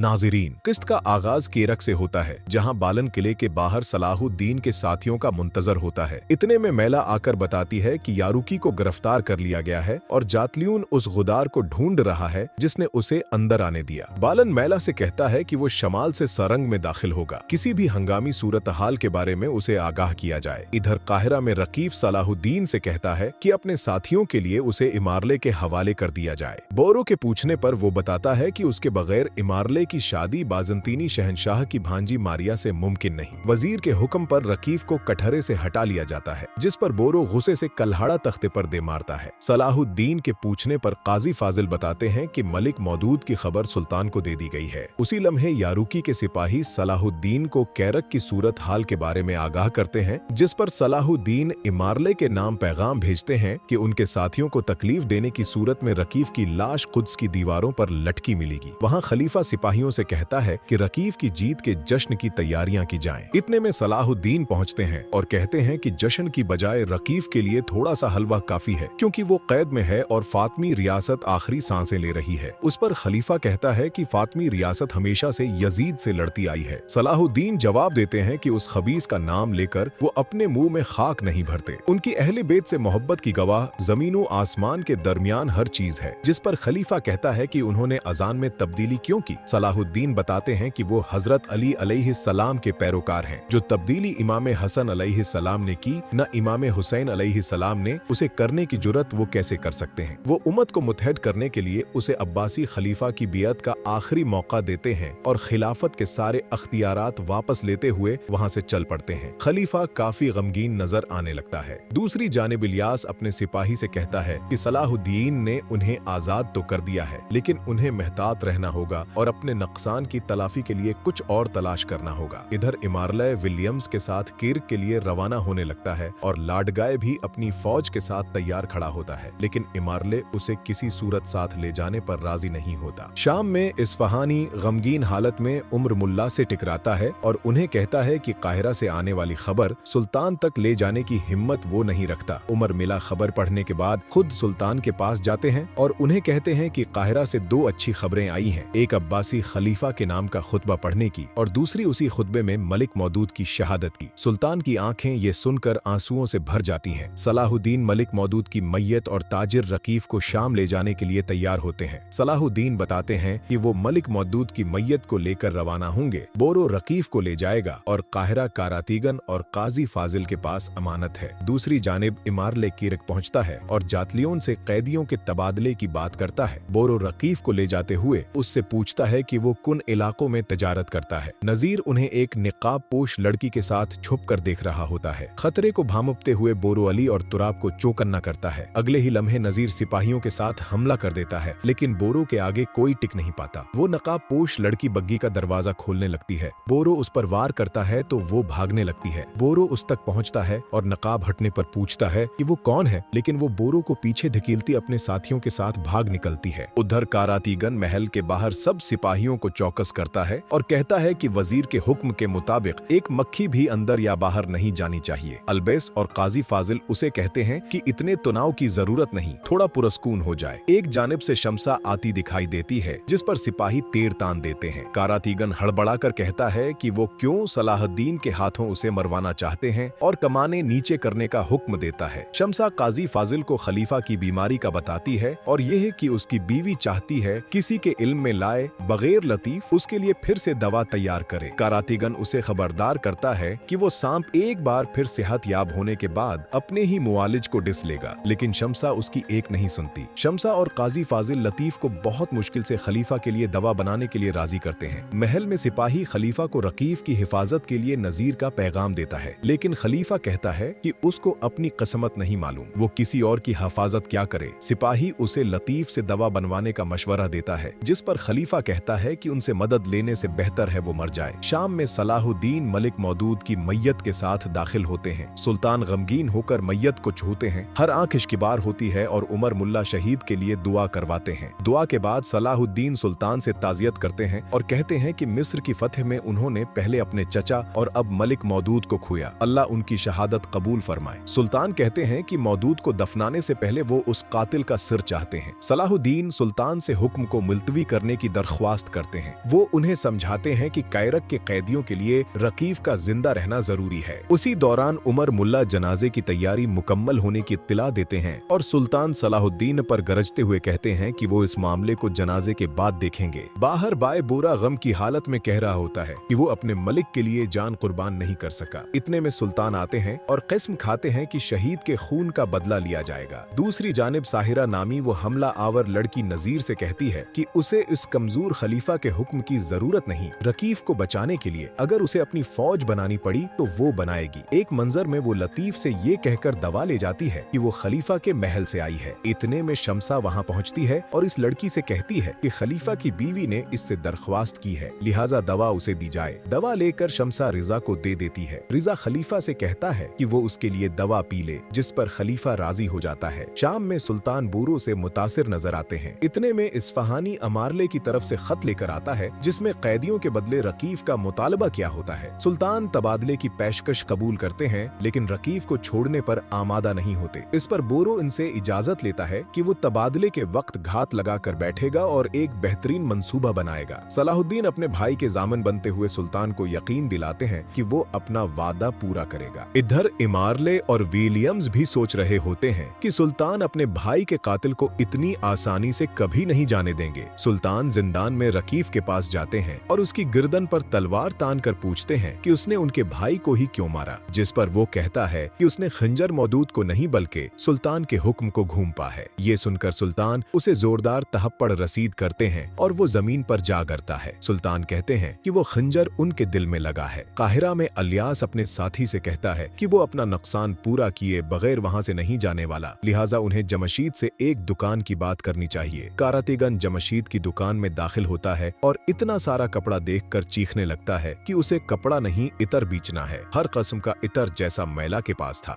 नाज़रीन, किस्त का आगाज केरक से होता है, जहां बालन किले के बाहर सलाहुद्दीन के साथियों का मुंतजर होता है। इतने में मैला आकर बताती है कि यारुकी को गिरफ्तार कर लिया गया है और जातलियून उस गुदार को ढूंढ रहा है जिसने उसे अंदर आने दिया। बालन मैला से कहता है कि वो शमाल से सरंग में दाखिल होगा, किसी भी हंगामी सूरत हाल के बारे में उसे आगाह किया जाए। इधर काहिरा में रकीफ सलाहुद्दीन से कहता है कि अपने साथियों के लिए उसे इमारले के हवाले कर दिया जाए। बोरो के पूछने पर वो बताता है कि उसके बगैर इमारले की शादी बाजंतीनी शहंशाह की भांजी मारिया से मुमकिन नहीं। वजीर के हुक्म पर रकीफ को कटहरे से हटा लिया जाता है, जिस पर बोरो गुस्से से कल्हाड़ा तख्ते पर दे मारता है। सलाहुद्दीन के पूछने पर काजी फाजिल बताते हैं कि मलिक मौदूद की खबर सुल्तान को दे दी गई है। उसी लम्हे यारुकी के सिपाही सलाहुद्दीन को कैरक की सूरत हाल के बारे में आगाह करते हैं, जिस पर सलाहुद्दीन इमारले के नाम पैगाम भेजते हैं कि उनके साथियों को तकलीफ देने की सूरत में रकीफ की लाश कुद्स की दीवारों पर लटकी मिलेगी। वहां खलीफा सिपाहियों से कहता है कि रकीफ की जीत के जश्न की तैयारियां की जाएं। इतने में सलाहुद्दीन पहुंचते हैं और कहते हैं कि जश्न की बजाय रकीफ के लिए थोड़ा सा हलवा काफी है, क्योंकि वो कैद में है और फातमी रियासत आखिरी सांसें ले रही है। उस पर खलीफा कहता है कि फातमी रियासत हमेशा से यजीद से लड़ती आई है। सलाहुद्दीन जवाब देते हैं कि उस खबीस का नाम लेकर वो अपने मुंह में खाक नहीं भरते। उनकी अहले बेत से मोहब्बत की गवाह जमीन आसमान के दरमियान हर चीज है, जिस पर खलीफा कहता है कि उन्होंने अजान में तब्दीली क्यों की। सलाहुद्दीन बताते हैं कि वो हजरत अली अलैहिस्सलाम के पैरोकार हैं। जो तब्दीली इमाम हसन अलैहिस्सलाम ने की, न इमाम हुसैन अलैहिस्सलाम ने, उसे करने की जुर्रत वो कैसे कर सकते हैं। वो उम्मत को मुत्तहद करने के लिए उसे अब्बासी खलीफा की बियत का आखिरी मौका देते हैं और खिलाफत के सारे अख्तियारात वापस लेते हुए वहां से चल पड़ते हैं। खलीफा काफी गमगीन नजर आने लगता है। दूसरी जानिब इलियास अपने सिपाही से कहता है कि सलाहुद्दीन ने उन्हें आजाद तो कर दिया है, लेकिन उन्हें मेहतात रहना होगा और अपने नुकसान की तलाफी के लिए कुछ और तलाश करना होगा। इधर इमारले विलियम्स के साथ किर्क के लिए रवाना होने लगता है और लाडगाय भी अपनी फौज के साथ तैयार खड़ा होता है, लेकिन इमारले उसे किसी सूरत साथ ले जाने पर राजी नहीं होता। शाम में इस्फहानी गमगीन हालत में उम्र मुल्ला से टकराता है और उन्हें कहता है कि काहिरा से आने वाली खबर सुल्तान तक ले जाने की हिम्मत वो नहीं रखता। उमर मिला खबर पढ़ने के बाद खुद सुल्तान के पास जाते हैं और उन्हें कहते हैं कि काहिरा से दो अच्छी खबरें आई हैं, एक अब्बासी खलीफा के नाम का खुतबा पढ़ने की और दूसरी उसी खुतबे में मलिक मौदूद की शहादत की। सुल्तान की आंखें ये सुनकर आंसुओं से भर जाती हैं। सलाहुद्दीन मलिक मौदूद की मैयत और ताजिर रकीफ को शाम ले जाने के लिए तैयार होते हैं। सलाहुद्दीन बताते हैं कि वो मलिक मौदूद की मैयत को लेकर रवाना होंगे। बोरो रकीफ को ले जाएगा और काहिरा कारातीगन और काजी फाजिल के पास अमानत है। दूसरी जानिब इमारले किरक पहुंचता है और जातलियों से कैदियों के तबादले की बात करता है। बोरो रकीफ को ले जाते हुए उससे पूछता है कि वो किन इलाकों में तजारत करता है। नजीर उन्हें एक निकाब पोश लड़की के साथ छुप कर देख रहा होता है। खतरे को भांपते हुए बोरो अली और तुराब को चौकन्ना करता है। अगले ही लम्हे नजीर सिपाहियों के साथ हमला कर देता है, लेकिन बोरो के आगे कोई टिक नहीं पाता। वो नकाब पोश लड़की बग्गी का दरवाजा खोलने लगती है। बोरो उस पर वार करता है तो वो भागने लगती है। बोरो उस तक पहुंचता है और नकाब हटने पर पूछता है कि वो कौन है, लेकिन वो बोरो को पीछे धकेलती अपने साथियों के साथ भाग निकलती है। उधर कारातीगन महल के बाहर सब सिपाहियों को चौकस करता है और कहता है कि वजीर के हुक्म के मुताबिक एक मक्खी भी अंदर या बाहर नहीं जानी चाहिए। अलबेस और काजी फाजिल उसे कहते हैं कि इतने तनाव की जरूरत नहीं, थोड़ा पुरस्कून हो जाए। एक जानिब से शमसा आती दिखाई देती है, जिस पर सिपाही तीर तान देते हैं। कारातीगन हड़बड़ाकर कहता है कि वो क्यों सलाहुद्दीन के हाथों उसे मरवाना चाहते हैं और कमाने नीचे करने का हुक्म देता है। शमसा काजी फाजिल को खलीफा की बीमारी का बताती है और यह कि उसकी बीवी चाहती है किसी के इल्म में लाए बगैर लतीफ उसके लिए फिर से दवा तैयार करे। कारातीगन उसे खबरदार करता है कि वो सांप एक बार फिर सेहत याब होने के बाद अपने ही मुआलिज को डिस लेगा, लेकिन शमसा उसकी एक नहीं सुनती। शमसा और काजी फाजिल लतीफ को बहुत मुश्किल से खलीफा के लिए दवा बनाने के लिए राजी करते हैं। महल में सिपाही खलीफा को रकीफ की हिफाजत के लिए नजीर का पैगाम देता है, लेकिन खलीफा कहता है कि उसको अपनी कसमत नहीं मालूम, वो किसी और की हिफाजत क्या करे। सिपाही उसे लतीफ से दवा बनवाने का मशवरा देता है, जिस पर खलीफा कहता है कि उनसे मदद लेने से बेहतर है वो मर जाए। शाम में सलाहुद्दीन मलिक मौदूद की मैयत के साथ दाखिल होते हैं। सुल्तान गमगीन होकर मैयत को छूते हैं। हर आंख इश्किबार होती है और उमर मुल्ला शहीद के लिए दुआ करवाते हैं। दुआ के बाद सलाहुद्दीन सुल्तान से ताजियत करते हैं और कहते हैं कि मिस्र की फतह में उन्होंने पहले अपने चचा और अब मलिक मौदूद को खोया, अल्लाह उनकी शहादत कबूल फरमाए। सुल्तान कहते हैं कि मौदूद को दफनाने से पहले वो उस कातिल का सिर चाहते हैं। सलाहुद्दीन सुल्तान से हुक्म को मुलतवी करने की दरख्वास्त करते हैं। वो उन्हें समझाते हैं कि कैरक के कैदियों के लिए रकीफ का जिंदा रहना जरूरी है। उसी दौरान उमर मुल्ला जनाजे की तैयारी मुकम्मल होने की इत्तिला देते हैं और सुल्तान सलाहुद्दीन पर गरजते हुए कहते हैं कि वो इस मामले को जनाजे के बाद देखेंगे। बाहर बाय बोरा गम की हालत में कह रहा होता है कि वो अपने मलिक के लिए जान कुर्बान नहीं कर सका। इतने में सुल्तान आते हैं और किस्म खाते हैं कि शहीद के खून का बदला लिया जाएगा। दूसरी जानिब साहिरा नामी वो हमला आवर लड़की नजीर से कहती है कि उसे इस कमजोर खलीफा के हुक्म की जरूरत नहीं, रकीफ को बचाने के लिए अगर उसे अपनी फौज बनानी पड़ी तो वो बनाएगी। एक मंजर में वो लतीफ से ये कहकर दवा ले जाती है कि वो खलीफा के महल से आई है। इतने में शमसा वहाँ पहुँचती है और इस लड़की से कहती है कि खलीफा की बीवी ने इससे दरख्वास्त की है, लिहाजा दवा उसे दी जाए। दवा लेकर शमसा रिजा को दे देती है। रिजा खलीफा से कहता है कि वो उसके लिए दवा पी ले, जिस पर खलीफा राजी हो जाता है। शाम में सुल्तान बोरो से मुतासिर नजर आते हैं। इतने में इस्फहानी अमारले की तरफ से खत लेकर आता है जिसमें कैदियों के बदले रकीफ का मुतालबा किया होता है। सुल्तान तबादले की पेशकश कबूल करते हैं लेकिन रकीफ को छोड़ने पर आमादा नहीं होते। इस पर बोरो इनसे इजाजत लेता है कि वो तबादले के वक्त घात लगाकर बैठेगा और एक बेहतरीन मंसूबा बनाएगा। सलाहुद्दीन अपने भाई के जामन बनते हुए सुल्तान को यकीन दिलाते हैं कि वो अपना वादा पूरा करेगा। इधर इमारले और विलियम्स भी सोच रहे होते हैं कि सुल्तान अपने भाई के कातिल को इतनी आसानी से कभी नहीं जाने देंगे। सुल्तान जिंदान में रकीफ के पास जाते हैं और उसकी गर्दन पर तलवार तान कर पूछते हैं कि उसने उनके भाई को ही क्यों मारा, जिस पर वो कहता है कि उसने खंजर मौदूद को नहीं बल्कि सुल्तान के हुक्म को घूंपा है। ये सुनकर सुल्तान उसे जोरदार तहप्पड़ रसीद करते हैं और वो जमीन पर जा गिरता है। सुल्तान कहते हैं कि वो खंजर उनके दिल में लगा है। काहिरा में अलियास अपने साथी से कहता है कि वो अपना नुकसान पूरा किए बगैर वहाँ से नहीं जाने वाला, लिहाजा उन्हें जमशीद से एक दुकान की बात करनी चाहिए। कारातीगन जमशीद की दुकान में दाखिल होता है और इतना सारा कपड़ा देखकर चीखने लगता है कि उसे कपड़ा नहीं इतर बेचना है। हर किस्म का इतर जैसा मैला के पास था।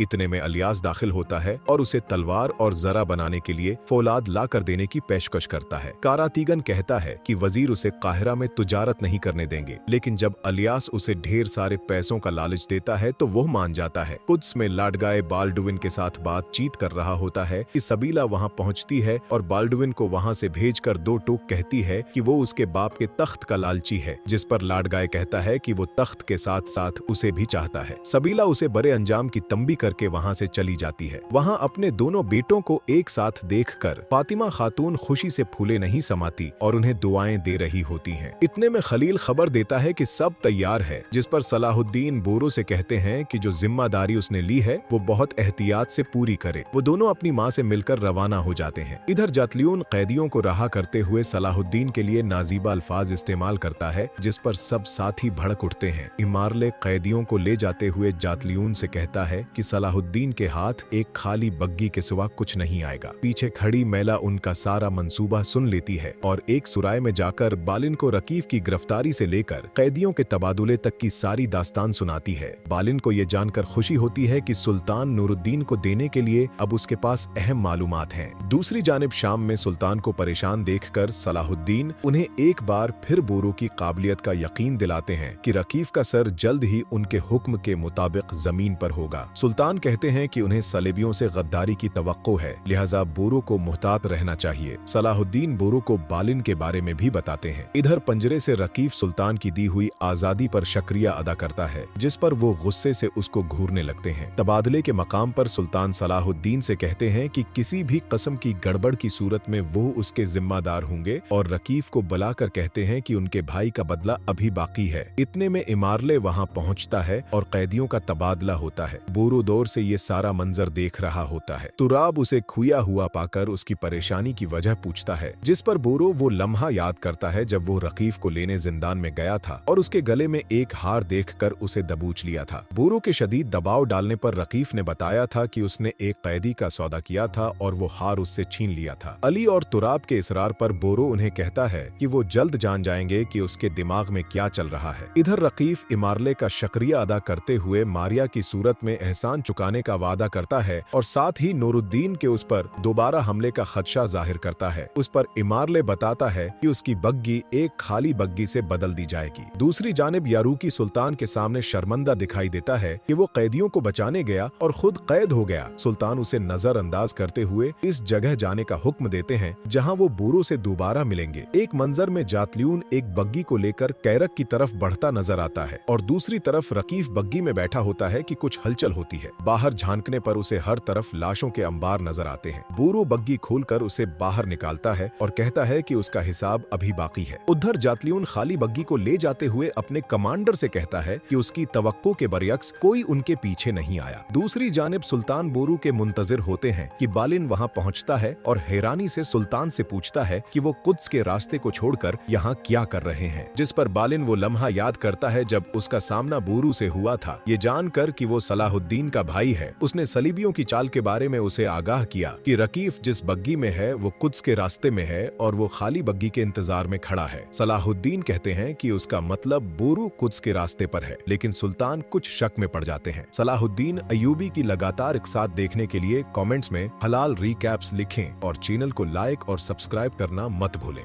इतने में अलियास दाखिल होता है और उसे तलवार और जरा बनाने के लिए फौलाद ला कर देने की पेशकश करता है। कारातीगन कहता है कि वजीर उसे काहिरा में तुजारत नहीं करने देंगे, लेकिन जब अलियास उसे ढेर सारे पैसों का लालच देता है तो वो मान जाता है। कुद्स में लाडगाए बाल्डुइन के साथ बातचीत कर रहा होता है कि सबीला वहां पहुंचती है और बाल्डुइन को वहां से भेजकर दो टूक कहती है कि वो उसके बाप के तख्त का लालची है, जिस पर लाडगाए कहता है कि वो तख्त के साथ साथ उसे भी चाहता है। सबीला उसे बड़े अंजाम की तंबी करके वहां से चली जाती है। वहां अपने दोनों बेटों को एक साथ देखकर फातिमा खातून खुशी से फूले नहीं समाती और उन्हें दुआएं दे रही होती हैं। इतने में खलील खबर देता है कि सब तैयार है, जिस पर सलाहुद्दीन बोरो से कहते हैं कि जो जिम्मेदारी उसने ली है वो बहुत एहतियात से पूरी करे। वो दोनों अपनी माँ से मिलकर रवाना हो जाते हैं। इधर जातलियून कैदियों को रहा करते हुए सलाहुद्दीन के लिए नाजीबा अल्फाज इस्तेमाल करता है, जिस पर सब साथी भड़क उठते हैं। इमारले कैदियों को ले जाते हुए जातलियून से कहता है कि सलाहुद्दीन के हाथ एक खाली बग्गी के सिवा कुछ नहीं आएगा। पीछे खड़ी मैला उनका सारा मंसूबा सुन लेती है और एक सुराय में जाकर बालिन को रकीफ की गिरफ्तारी से लेकर कैदियों के तबादुले तक की सारी दास्तान सुनाती है। बालिन को यह जानकर खुशी होती है कि सुल्तान नूरुद्दीन को देने के लिए अब उसके पास अहम मालूमात हैं। दूसरी जानिब शाम में सुल्तान को परेशान देखकर सलाहुद्दीन उन्हें एक बार फिर बोरो की काबिलियत का यकीन दिलाते हैं कि रकीफ का सर जल्द ही उनके हुक्म के मुताबिक जमीन पर होगा। सुल्तान कहते हैं कि उन्हें सलेबियों से गद्दारी की तवक्को है, लिहाजा बोरो को मुहतात रहना चाहिए। सलाहुद्दीन बोरो को बालिन के बारे में भी बताते हैं। इधर पंजरे से रकीफ सुल्तान की दी हुई आजादी पर शुक्रिया अदा करता है, जिस पर वो गुस्से से उसको घूरने लगते हैं। तबादले के मकाम पर सुल्तान सलाहुद्दीन से कहते हैं कि किसी भी किस्म की गड़बड़ की सूरत में वो उसके जिम्मेदार होंगे और रकीफ को बुलाकर कहते हैं कि उनके भाई का बदला अभी बाकी है। इतने में इमारले वहां पहुंचता है और कैदियों का तबादला होता है। बोरो दौर से ये सारा मंजर देख रहा होता है। तुराब उसे खोया हुआ पाकर उसकी परेशानी की वजह पूछता है, जिस पर बोरो वो लम्हा याद करता है जब वो रकीफ को लेने जिंदान में गया था और उसके गले में एक हार देखकर उसे दबोच लिया था। बोरो के शदीद दबाव डालने पर रकीफ ने बताया था कि उसने एक कैदी का सौदा किया था और वो हार उससे छीन लिया था। अली और तुराब के इसरार पर बोरो उन्हें कहता है कि वो जल्द जान जाएंगे कि उसके दिमाग में क्या चल रहा है। इधर रकीफ इमारले का शुक्रिया अदा करते हुए मारिया की सूरत में एहसान चुकाने का वादा करता है और साथ ही नूरुद्दीन के उस पर दोबारा हमले का खदशा जाहिर करता है। उस पर इमारले बताता है कि उसकी बग्गी एक खाली बग्गी से बदल दी जाएगी। दूसरी जानिब यारूकी सुल्तान के सामने शर्मंदा दिखाई देता है कि वो कैदियों को बचाने गया और खुद कैद हो गया। सुल्तान उसे नजरअंदाज करते हुए इस जगह जाने का हुक्म देते हैं जहां वो बूरो से दोबारा मिलेंगे। एक मंजर में जातल्यून एक बग्गी को लेकर कैरक की तरफ बढ़ता नजर आता है और दूसरी तरफ रकीफ बग्गी में बैठा होता है कि कुछ हलचल होती है। बाहर झांकने पर उसे हर तरफ लाशों के अंबार नजर आते हैं। बूरो बग्गी खोलकर उसे बाहर निकालता है और कहता है कि उसका हिसाब अभी बाकी है। उधर जातल्यून खाली बग्गी को ले जाते हुए अपने कमांडर से कहता है कि उसकी तवक्को के बरयक्स कोई उनके पीछे नहीं आया। दूसरी जानिब सुल्तान बोरू के मुंतजिर होते हैं कि बालिन वहां पहुंचता है और हैरानी से सुल्तान से पूछता है कि वो कुद्स के रास्ते को छोड़कर यहाँ क्या कर रहे हैं, जिस पर बालिन वो लम्हा याद करता है जब उसका सामना बोरू से हुआ था। ये जानकर कि वो सलाहुद्दीन का भाई है, उसने सलीबियों की चाल के बारे में उसे आगाह किया कि रकीफ जिस बग्गी में है वो कुद्स के रास्ते में है और वो खाली बग्गी के इंतजार में खड़ा है। सलाहुद्दीन कहते हैं कि उसका मतलब बोरू कुद्स के रास्ते पर है, लेकिन सुल्तान कुछ शक में पड़ जाते हैं। सलाहुद्दीन अय्यूबी की लगातार इक़सात देखने के लिए कमेंट्स में हलाल रिकैप्स लिखें और चैनल को लाइक और सब्सक्राइब करना मत भूलें।